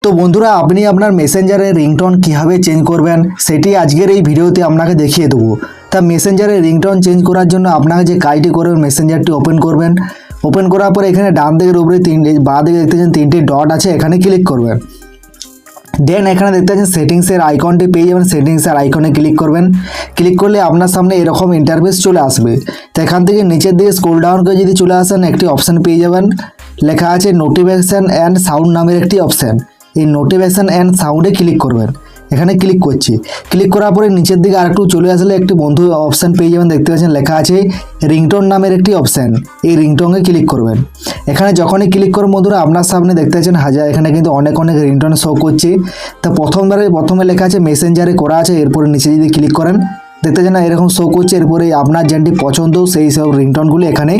তো বন্ধুরা আপনি আপনার মেসেঞ্জারে রিংটোন কীভাবে চেঞ্জ করবেন সেটি আজকের এই ভিডিওতে আপনাকে দেখিয়ে দেবো। তা মেসেঞ্জারে রিংটোন চেঞ্জ করার জন্য আপনাকে যে কাজটি করবেন, মেসেঞ্জারটি ওপেন করবেন। ওপেন করার পরে এখানে ডান দিকের উপরে বাঁ দিকে দেখতে পাচ্ছেন তিনটে ডট আছে, এখানে ক্লিক করবেন। দেন এখানে দেখতে পাচ্ছেন সেটিংসের আইকনটি পেয়ে যাবেন, সেটিংসের আইকনে ক্লিক করবেন। ক্লিক করলে আপনার সামনে এরকম ইন্টারফেস চলে আসবে। তো এখান থেকে নিচের দিকে স্ক্রল ডাউন করে যদি চলে আসেন, একটি অপশান পেয়ে যাবেন, লেখা আছে নোটিফিকেশান অ্যান্ড সাউন্ড নামের একটি অপশান। এই নোটিফিকেশান অ্যান্ড সাউন্ডে ক্লিক করবেন। এখানে ক্লিক করছি। ক্লিক করার পরে নিচের দিকে আরেকটু চলে আসলে একটি বন্ধু অপশান পেয়ে যাবেন, দেখতে পাচ্ছেন লেখা আছে রিংটোন নামের একটি অপশান। এই রিংটোনে ক্লিক করবেন। এখানে যখনই ক্লিক করবেন বন্ধুরা আপনার সামনে দেখতে পাচ্ছেন এখানে কিন্তু অনেক রিংটোন শো করছে। তা প্রথমে লেখা আছে মেসেঞ্জারে করা আছে, এরপরে নিচে যদি ক্লিক করেন দেখতে পাচ্ছেন এরকম শো করছে। এরপরে আপনার যেটি পছন্দ সেই সব রিংটোনগুলি এখানে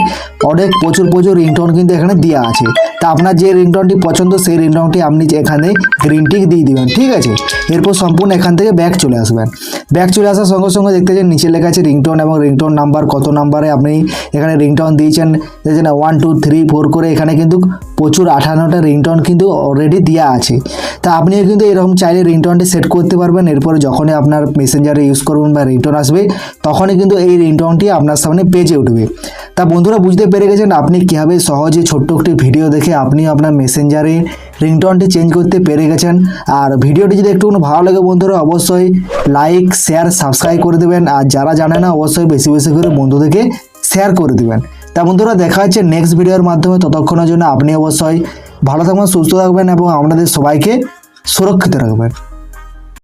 অনেক প্রচুর রিংটোন কিন্তু এখানে দেওয়া আছে। তা আপনার যে রিংটোনটি পছন্দ সেই রিংটোনটি আপনি এখানে গ্রিন টিক দিয়ে দিবেন, ঠিক আছে। এরপর সম্পূর্ণ এখান থেকে ব্যাক চলে আসবেন। ব্যাক চলে আসার সঙ্গে সঙ্গে দেখতে পাচ্ছেন নিচে লেখা আছে রিংটোন এবং রিংটোন নাম্বার, কত নাম্বারে আপনি এখানে রিংটোন দিয়েছেন। দেখছেন 1 2 3 4 করে এখানে কিন্তু প্রচুর 58টা রিংটোন কিন্তু অলরেডি দেওয়া আছে। তা আপনিও কিন্তু এরকম চাইলে রিংটোনটি সেট করতে পারবেন। এরপরে যখনই আপনার মেসেঞ্জারে ইউজ করবেন বা রিংটোন আসবে তখনই কিন্তু এই রিংটোনটি আপনার সামনে পেজে উঠবে। তা বন্ধুরা বুঝতে পেরে গেছেন আপনি কীভাবে সহজে ছোট্ট একটি ভিডিও দেখে আপনি আপনার মেসেঞ্জারে রিংটোনটি চেঞ্জ করতে পেরে গেছেন। আর ভিডিওটি যদি একটু ভালো লাগে বন্ধুরা অবশ্যই লাইক শেয়ার সাবস্ক্রাইব করে দেবেন। আর যারা জানে না অবশ্যই বেশি বেশি করে বন্ধুদেরকে শেয়ার করে দেবেন। তা বন্ধুরা দেখা হচ্ছে নেক্সট ভিডিওর মাধ্যমে। ততক্ষণের জন্য আপনি অবশ্যই ভালো থাকবেন, সুস্থ থাকবেন এবং আপনাদের সবাইকে সুরক্ষিত রাখবেন।